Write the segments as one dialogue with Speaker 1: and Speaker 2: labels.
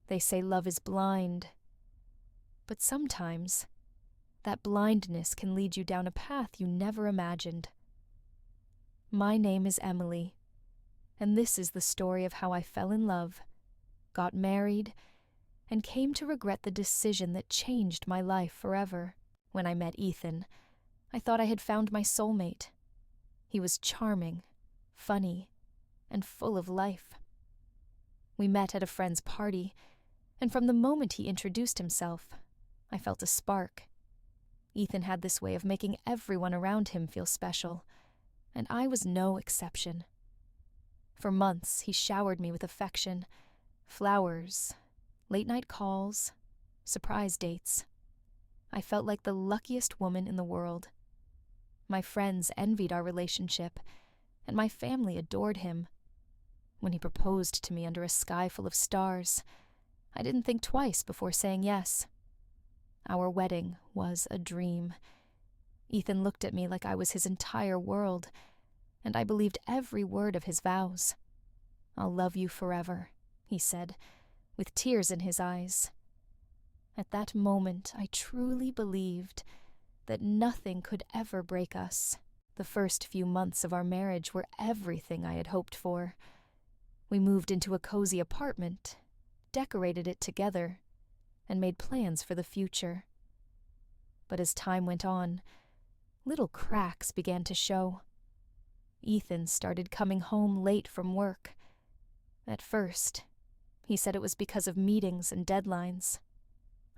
Speaker 1: They say love is blind, but sometimes that blindness can lead you down a path you never imagined. My name is Emily, and this is the story of how I fell in love, got married, and came to regret the decision that changed my life forever. When I met Ethan, I thought I had found my soulmate. He was charming, funny, and full of life. We met at a friend's party, and from the moment he introduced himself, I felt a spark. Ethan had this way of making everyone around him feel special, and I was no exception. For months, he showered me with affection, flowers, late-night calls, surprise dates. I felt like the luckiest woman in the world. My friends envied our relationship, and my family adored him. When he proposed to me under a sky full of stars, I didn't think twice before saying yes. Our wedding was a dream. Ethan looked at me like I was his entire world, and I believed every word of his vows. "I'll love you forever," he said, with tears in his eyes. At that moment, I truly believed that nothing could ever break us. The first few months of our marriage were everything I had hoped for. We moved into a cozy apartment, decorated it together, and made plans for the future. But as time went on, little cracks began to show. Ethan started coming home late from work. At first, he said it was because of meetings and deadlines.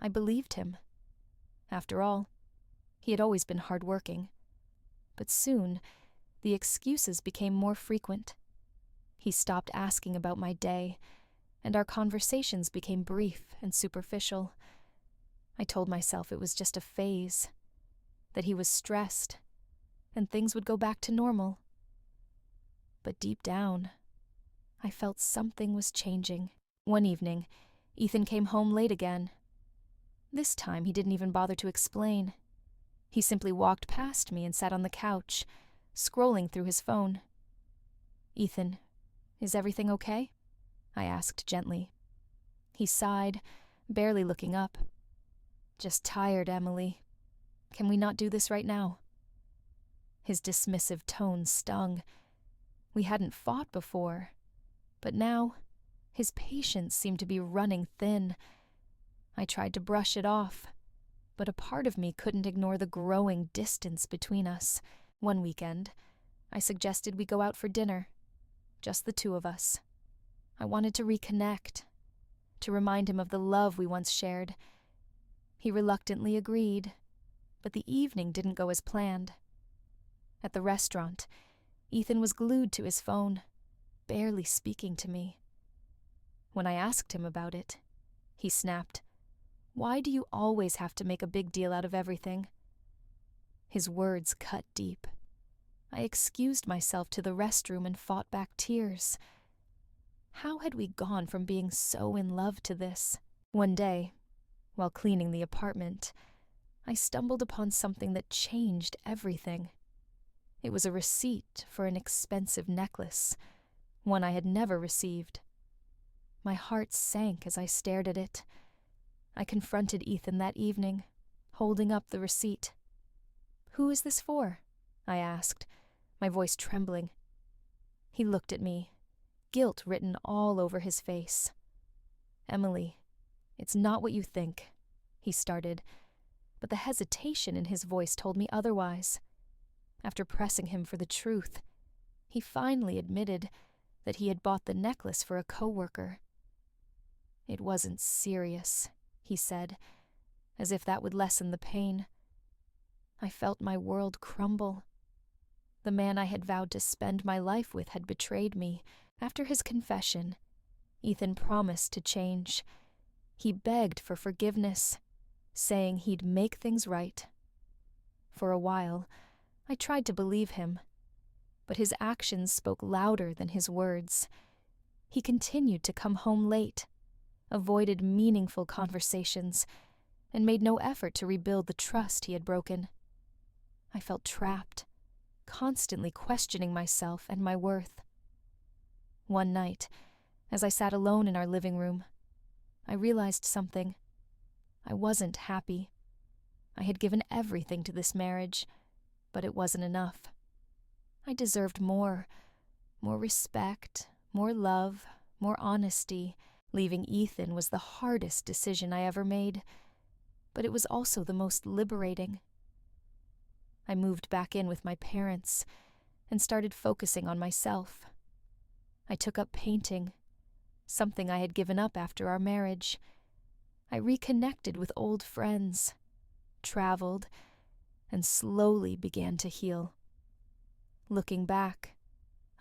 Speaker 1: I believed him. After all, he had always been hardworking. But soon, the excuses became more frequent. He stopped asking about my day, and our conversations became brief and superficial. I told myself it was just a phase, that he was stressed, and things would go back to normal. But deep down, I felt something was changing. One evening, Ethan came home late again. This time, he didn't even bother to explain. He simply walked past me and sat on the couch, scrolling through his phone. "Ethan, is everything okay?" I asked gently. He sighed, barely looking up. "Just tired, Emily. Can we not do this right now?" His dismissive tone stung. We hadn't fought before, but now his patience seemed to be running thin. I tried to brush it off, but a part of me couldn't ignore the growing distance between us. One weekend, I suggested we go out for dinner, just the two of us. I wanted to reconnect, to remind him of the love we once shared. He reluctantly agreed, but the evening didn't go as planned. At the restaurant, Ethan was glued to his phone, barely speaking to me. When I asked him about it, he snapped, "Why do you always have to make a big deal out of everything?" His words cut deep. I excused myself to the restroom and fought back tears. How had we gone from being so in love to this? One day, while cleaning the apartment, I stumbled upon something that changed everything. It was a receipt for an expensive necklace, one I had never received. My heart sank as I stared at it. I confronted Ethan that evening, holding up the receipt. "Who is this for?" I asked, my voice trembling. He looked at me, guilt written all over his face. "Emily, it's not what you think," he started, but the hesitation in his voice told me otherwise. After pressing him for the truth, he finally admitted that he had bought the necklace for a coworker. "It wasn't serious," he said, as if that would lessen the pain. I felt my world crumble. The man I had vowed to spend my life with had betrayed me. After his confession, Ethan promised to change. He begged for forgiveness, saying he'd make things right. For a while, I tried to believe him, but his actions spoke louder than his words. He continued to come home late, avoided meaningful conversations, and made no effort to rebuild the trust he had broken. I felt trapped, constantly questioning myself and my worth. One night, as I sat alone in our living room, I realized something. I wasn't happy. I had given everything to this marriage, but it wasn't enough. I deserved more respect, more love, more honesty. Leaving Ethan was the hardest decision I ever made, but it was also the most liberating. I moved back in with my parents and started focusing on myself. I took up painting, something I had given up after our marriage. I reconnected with old friends, traveled, and slowly began to heal. Looking back,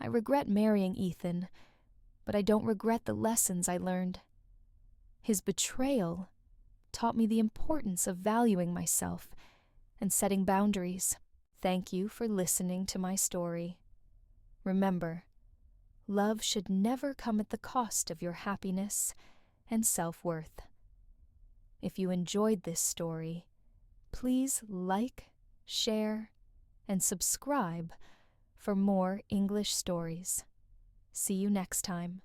Speaker 1: I regret marrying Ethan, but I don't regret the lessons I learned. His betrayal taught me the importance of valuing myself and setting boundaries. Thank you for listening to my story. Remember, love should never come at the cost of your happiness and self-worth. If you enjoyed this story, please like, share, and subscribe for more English stories. See you next time.